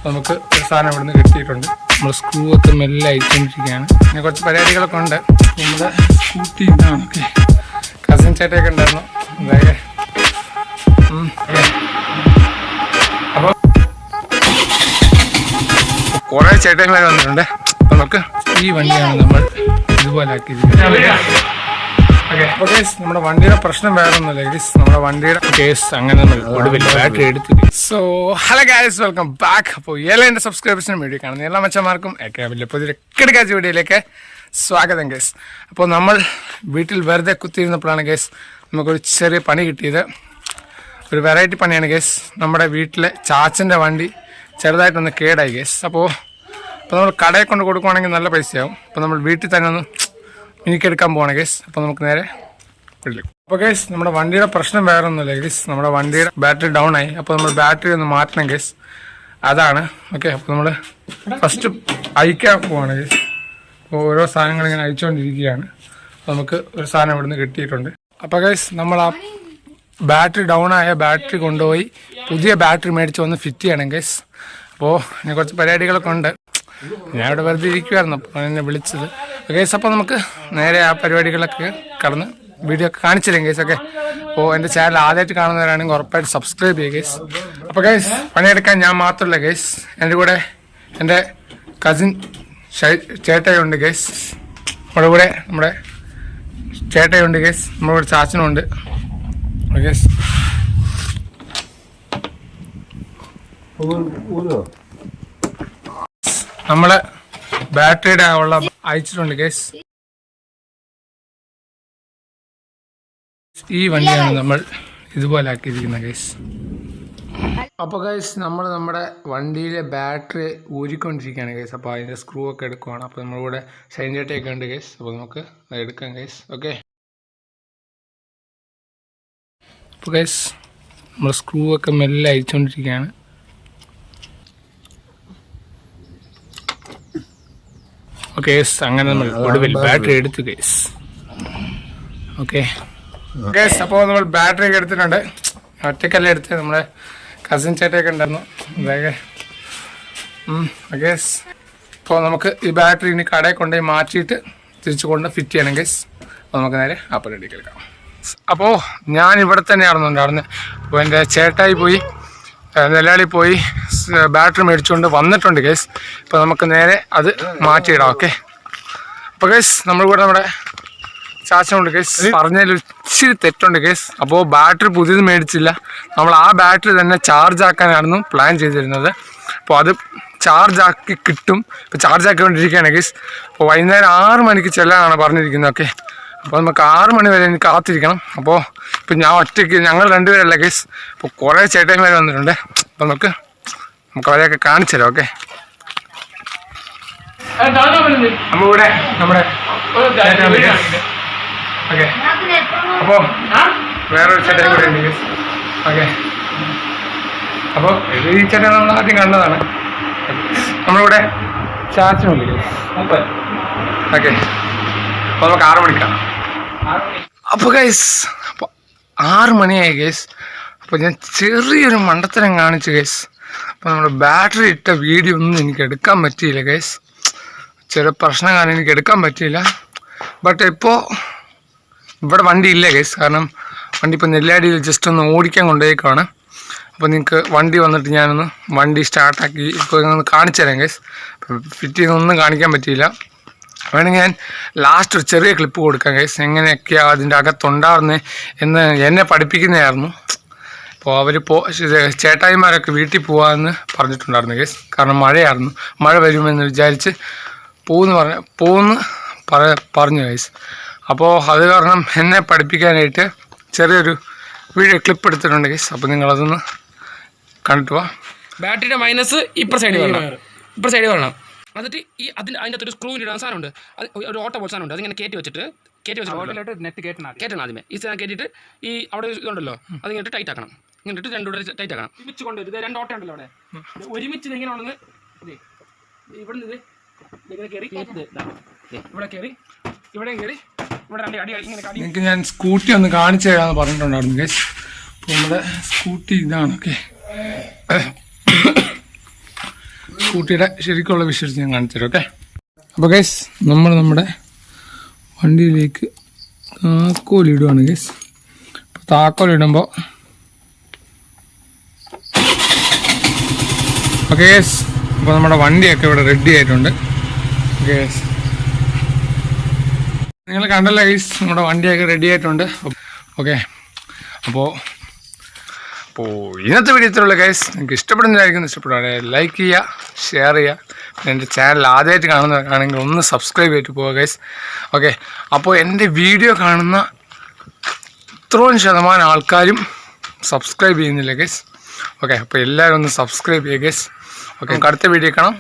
നമുക്ക് ഒരു സാധനം ഇവിടുന്ന് കിട്ടിയിട്ടുണ്ട്. നമ്മൾ സ്ക്രൂ ഒക്കെ മെല്ലെ അയച്ചുകൊണ്ടിരിക്കുകയാണ്. പിന്നെ കുറച്ച് പരിപാടികളൊക്കെ ഉണ്ട്. നമ്മുടെ സ്കൂട്ടി ഇതാണ്. ഓക്കെ, കസിൻ ചേട്ടയൊക്കെ ഉണ്ടായിരുന്നു. അതായത് അപ്പോൾ കുറേ ചേട്ടന്മാർ വന്നിട്ടുണ്ട്. അപ്പോൾ നമുക്ക് ഈ വണ്ടിയാണ് നമ്മൾ ഇതുപോലെ ആക്കിയിരിക്കുന്നത്. ഓക്കെ, അപ്പോൾ കേസ് നമ്മുടെ വണ്ടിയുടെ പ്രശ്നം വേറെ ഒന്നുമില്ല ഗൈസ്. നമ്മുടെ വണ്ടിയുടെ കേസ് അങ്ങനെ നമ്മൾ ഒടുവിൽ ബാറ്ററി എടുത്തു. So hello guys, welcome back. അപ്പോൾ എല്ലാ എൻ്റെ സബ്സ്ക്രൈബേഴ്സിനും വീഡിയോ കാണുന്ന എല്ലാ മച്ചന്മാർക്കും ഒക്കെ വലിയ പുതിയൊരു കിടക്കാച്ച വീഡിയോയിലേക്ക് സ്വാഗതം ഗൈസ്. അപ്പോൾ നമ്മൾ വീട്ടിൽ വെറുതെ കുത്തിയിരുന്നപ്പോഴാണ് ഗൈസ് നമുക്കൊരു ചെറിയ പണി കിട്ടിയത്. ഒരു വെറൈറ്റി പണിയാണ് ഗൈസ്. നമ്മുടെ വീട്ടിലെ ചാച്ചൻ്റെ വണ്ടി ചെറുതായിട്ടൊന്ന് കേടായി ഗൈസ്. അപ്പോൾ നമ്മൾ കടയിൽ കൊണ്ട് കൊടുക്കുവാണെങ്കിൽ നല്ല പൈസയാവും. അപ്പോൾ നമ്മൾ വീട്ടിൽ തന്നെ ഒന്ന് എനിക്കെടുക്കാൻ പോവാണ് ഗൈസ്. അപ്പോൾ നമുക്ക് നേരെ വീട്ടിലേക്ക്. അപ്പോൾ ഗൈസ് നമ്മുടെ വണ്ടിയുടെ പ്രശ്നം വേറെ ഒന്നുമില്ല ഗൈസ്. നമ്മുടെ വണ്ടിയുടെ ബാറ്ററി ഡൗൺ ആയി. അപ്പോൾ നമ്മൾ ബാറ്ററി ഒന്ന് മാറ്റണം ഗൈസ്, അതാണ്. ഓക്കെ, അപ്പോൾ നമ്മൾ ഫസ്റ്റ് അയക്കാൻ പോവാണ് ഗൈസ്. അപ്പോൾ ഓരോ സാധനങ്ങൾ ഇങ്ങനെ അയച്ചുകൊണ്ടിരിക്കുകയാണ്. അപ്പോൾ നമുക്ക് ഒരു സാധനം ഇവിടുന്ന് കിട്ടിയിട്ടുണ്ട്. അപ്പോൾ ഗൈസ് നമ്മൾ ആ ബാറ്ററി ഡൗൺ ആയ ബാറ്ററി കൊണ്ടുപോയി പുതിയ ബാറ്ററി മേടിച്ച് വന്ന് ഫിറ്റ് ചെയ്യണം ഗൈസ്. അപ്പോൾ ഇനി കുറച്ച് പരിപാടികളൊക്കെ ഉണ്ട്. ഞാൻ ഇവിടെ വെറുതെ ഇരിക്കുമായിരുന്നു, അപ്പോൾ എന്നെ വിളിച്ചത് ഗൈസ്. അപ്പോൾ നമുക്ക് നേരെ ആ പരിപാടികളൊക്കെ കടന്ന് വീഡിയോ ഒക്കെ കാണിച്ചില്ലേ ഗൈസ്. ഒക്കെ അപ്പോൾ എൻ്റെ ചാനൽ ആദ്യമായിട്ട് കാണുന്നവരാണെങ്കിൽ ഉറപ്പായിട്ട് സബ്സ്ക്രൈബ് ചെയ്യുക ഗൈസ്. അപ്പോൾ ഗൈസ് പണിയെടുക്കാൻ ഞാൻ മാത്രമല്ല ഗൈസ്, എൻ്റെ കൂടെ എൻ്റെ കസിൻ ചേട്ടയുണ്ട് ഗൈസ്. നമ്മുടെ കൂടെ നമ്മുടെ ചേട്ടയുണ്ട് ഗൈസ്. നമ്മുടെ കൂടെ ചാച്ചനുണ്ട് ഗൈസ്. നമ്മള് ബാറ്ററിയുടെ ഉള്ള അയച്ചിട്ടുണ്ട് ഗൈസ്. ഈ വണ്ടിയാണ് നമ്മൾ ഇതുപോലെ ആക്കിയിരിക്കുന്നത് ഗൈസ്. അപ്പോൾ ഗൈസ് നമ്മൾ നമ്മുടെ വണ്ടിയിലെ ബാറ്ററി ഊരിക്കൊണ്ടിരിക്കുകയാണ് ഗൈസ്. അപ്പോൾ അതിൻ്റെ സ്ക്രൂ ഒക്കെ എടുക്കുവാണ്. അപ്പോൾ നമ്മളിവിടെ ഷൈൻ ചേട്ടയൊക്കെ ഉണ്ട് ഗൈസ്. അപ്പോൾ നമുക്ക് എടുക്കാം ഗൈസ്. ഓക്കെ, അപ്പോൾ ഗൈസ് നമ്മൾ സ്ക്രൂ ഒക്കെ മെല്ലെ അയച്ചുകൊണ്ടിരിക്കുകയാണ്. ഓക്കെ ഗൈസ്, അങ്ങനെ നമ്മൾ ഒടുവിൽ ബാറ്ററി എടുത്തു ഗൈസ്. ഓക്കെ ഗൈസ്, അപ്പോൾ നമ്മൾ ബാറ്ററി ഒക്കെ എടുത്തിട്ടുണ്ട്. ഒറ്റക്കല്ല എടുത്ത് നമ്മുടെ കസിൻ ചേട്ടയൊക്കെ ഉണ്ടായിരുന്നു. അതായത് ഗൈസ് ഇപ്പോൾ നമുക്ക് ഈ ബാറ്ററി ഇനി കടയിൽ കൊണ്ടുപോയി മാറ്റിയിട്ട് തിരിച്ചു കൊണ്ട് ഫിറ്റ് ചെയ്യണം ഗൈസ്. അപ്പോൾ നമുക്ക് നേരെ ആ പരിപാടിക്ക് എടുക്കാം. അപ്പോൾ ഞാൻ ഇവിടെ തന്നെയായിരുന്നു ഉണ്ടായിരുന്നത്. അപ്പോൾ എൻ്റെ ചേട്ടായി പോയി നെല്ലാളി പോയി ബാറ്ററി മേടിച്ചുകൊണ്ട് വന്നിട്ടുണ്ട് ഗൈസ്. അപ്പോൾ നമുക്ക് നേരെ അത് മാറ്റിയിടാം. ഓക്കെ, അപ്പോൾ ഗൈസ് നമ്മളിവിടെ നമ്മുടെ ചാച്ചനുണ്ട് ഗൈസ്. പറഞ്ഞതിൽ ഇച്ചിരി തെറ്റുണ്ട് ഗൈസ്. അപ്പോൾ ബാറ്ററി പുതിയത് മേടിച്ചില്ല, നമ്മൾ ആ ബാറ്ററി തന്നെ ചാർജ് ആക്കാനായിരുന്നു പ്ലാൻ ചെയ്തിരുന്നത്. അപ്പോൾ അത് ചാർജ് ആക്കി കിട്ടും. ഇപ്പോൾ ചാർജ് ആക്കിക്കൊണ്ടിരിക്കുകയാണ് ഗൈസ്. അപ്പോൾ വൈകുന്നേരം 6 മണിക്ക് ചെല്ലാനാണ് പറഞ്ഞിരിക്കുന്നത്. ഓക്കെ, അപ്പോൾ നമുക്ക് 6 മണി വരെ എനിക്ക് കാത്തിരിക്കണം. അപ്പോൾ ഇപ്പം ഞാൻ ഒറ്റയ്ക്ക്, ഞങ്ങൾ രണ്ടുപേരല്ല ഗൈസ്. അപ്പോൾ കുറേ ചേട്ടന്മാർ വന്നിട്ടുണ്ട്. അപ്പോൾ നമുക്ക് അവരെയൊക്കെ കാണിച്ചു തരാം. ഓക്കെ, നമ്മളിവിടെ നമ്മുടെ ഓക്കെ, അപ്പോൾ വേറൊരു ചേട്ടൻ കൂടെ ഉണ്ട് ഗൈസ്. ഓക്കെ, അപ്പോൾ ഈ ചേട്ടൻ നമ്മൾ ആദ്യം കണ്ടതാണ്. നമ്മളിവിടെ ചാച്ചനുണ്ട് ഗൈസ്. ഓക്കെ, അപ്പോൾ നമുക്ക് 6 മണിക്കാണ്. അപ്പോൾ ഗൈസ് അപ്പോൾ 6 മണിയായി ഗൈസ്. അപ്പോൾ ഞാൻ ചെറിയൊരു മണ്ടത്തരം കാണിച്ചു ഗൈസ്. അപ്പോൾ നമ്മുടെ ബാറ്ററി ഇട്ട വീഡിയോ ഒന്നും എനിക്ക് എടുക്കാൻ പറ്റിയില്ല ഗൈസ്. ചെറിയ പ്രശ്നം കാരണം എനിക്ക് എടുക്കാൻ പറ്റിയില്ല. ബട്ട് ഇപ്പോൾ ഇവിടെ വണ്ടി ഇല്ല ഗൈസ്. കാരണം വണ്ടി ഇപ്പോൾ നെല്ലാടിയിൽ ജസ്റ്റ് ഒന്ന് ഓടിക്കാൻ കൊണ്ടുപോയേക്കാണ്. അപ്പോൾ നിങ്ങൾക്ക് വണ്ടി വന്നിട്ട് ഞാനൊന്ന് വണ്ടി സ്റ്റാർട്ടാക്കി ഇപ്പോൾ ഒന്ന് കാണിച്ചു തരാം ഗൈസ്. ഫിറ്റ് ചെയ്തൊന്നും കാണിക്കാൻ പറ്റിയില്ല. വേണമെങ്കിൽ ഞാൻ ലാസ്റ്റ് ഒരു ചെറിയ ക്ലിപ്പ് കൊടുക്കാം ഗൈസ്, എങ്ങനെയൊക്കെയാണ് അതിൻ്റെ അകത്തുണ്ടാവുന്നത് എന്ന് എന്നെ പഠിപ്പിക്കുന്നതായിരുന്നു. അപ്പോൾ അവരിപ്പോൾ ചേട്ടായിമാരൊക്കെ വീട്ടിൽ പോകാമെന്ന് പറഞ്ഞിട്ടുണ്ടായിരുന്നു ഗൈസ്. കാരണം മഴയായിരുന്നു, മഴ വരുമെന്ന് വിചാരിച്ച് പറഞ്ഞു ഗൈസ്. അപ്പോൾ അത് കാരണം എന്നെ പഠിപ്പിക്കാനായിട്ട് ചെറിയൊരു വീഡിയോ ക്ലിപ്പ് എടുത്തിട്ടുണ്ട് ഗൈസ്. അപ്പോൾ നിങ്ങളതൊന്ന് കണ്ടിട്ട് പോവാം. ബാറ്ററിയുടെ മൈനസ് ഇപ്പുറ സൈഡ് വരണം. എന്നിട്ട് ഈ അതിൻ്റെ അകത്തൊരു സ്ക്രൂ ഇടാൻ സാധനമുണ്ട്. അത് ഒരു ഓട്ടോ പോലെ സാധനമുണ്ട്. അതിങ്ങനെ കയറ്റി വെച്ചിട്ട് നെറ്റ് കയറ്റണം. ആദ്യമേ ഈ സാധനം കയറ്റിയിട്ട് ഈ അവിടെ ഇതുണ്ടല്ലോ അതിങ്ങനെ ടൈറ്റ് ആക്കണം. ഇങ്ങോട്ട് രണ്ടുകൂടെ ടൈറ്റ് ആക്കണം. ഒരുമിച്ച് കൊണ്ടുവരും. 2 ഓട്ടം ഉണ്ടല്ലോ അവിടെ. ഒരുമിച്ച് ഇതെങ്ങനെ ഉണ്ടെന്ന് ഇവിടെ നിന്ന് ഇങ്ങനെ കയറി ഇവിടെ കയറി ഇവിടെ കയറി ഇവിടെ 2 അടി ഇങ്ങനെ കാടി. നിങ്ങൾക്ക് ഞാൻ സ്കൂട്ടി ഒന്ന് കാണിച്ചു തരാമെന്ന് പറഞ്ഞിട്ടുണ്ടായിരുന്നു ഗൈസ്. അപ്പോൾ നമ്മുടെ സ്കൂട്ടി ഇതാണ്. ഓക്കെ, സ്കൂട്ടിയുടെ ശരിക്കുള്ള വിഷ്വൽസ് ഞാൻ കാണിച്ചു തരാം. ഓക്കെ, അപ്പോൾ ഗൈസ് നമ്മുടെ വണ്ടിയിലേക്ക് താക്കോലിടുവാണ് ഗൈസ്. താക്കോലിടുമ്പോൾ ഓക്കെ ഗൈസ്, അപ്പോൾ നമ്മുടെ വണ്ടിയൊക്കെ ഇവിടെ റെഡി ആയിട്ടുണ്ട്. ഓക്കെ ഗൈസ്, നിങ്ങൾ കണ്ടല്ലോ ഗൈസ്, നമ്മുടെ വണ്ടിയൊക്കെ റെഡി ആയിട്ടുണ്ട്. ഓക്കെ, അപ്പോൾ ഇന്നത്തെ വീഡിയോത്തിലുള്ള ഗൈസ് നിങ്ങൾക്ക് ഇഷ്ടപ്പെടുന്നതായിരിക്കും. ഇഷ്ടപ്പെടാതെ ലൈക്ക് ചെയ്യുക, ഷെയർ ചെയ്യുക. പിന്നെ എൻ്റെ ചാനൽ ആദ്യമായിട്ട് കാണുന്നവരാണെങ്കിൽ ഒന്ന് സബ്സ്ക്രൈബ് ചെയ്തിട്ട് പോവുക ഗൈസ്. ഓക്കെ, അപ്പോൾ എൻ്റെ വീഡിയോ കാണുന്ന ഇത്രയും ശതമാനം ആൾക്കാരും സബ്സ്ക്രൈബ് ചെയ്യുന്നില്ല ഗൈസ്. ഓക്കെ, അപ്പോൾ എല്ലാവരും ഒന്ന് സബ്സ്ക്രൈബ് ചെയ്യുക ഗൈസ്. ഓക്കെ, നമുക്ക് അടുത്ത വീഡിയോ കാണാം.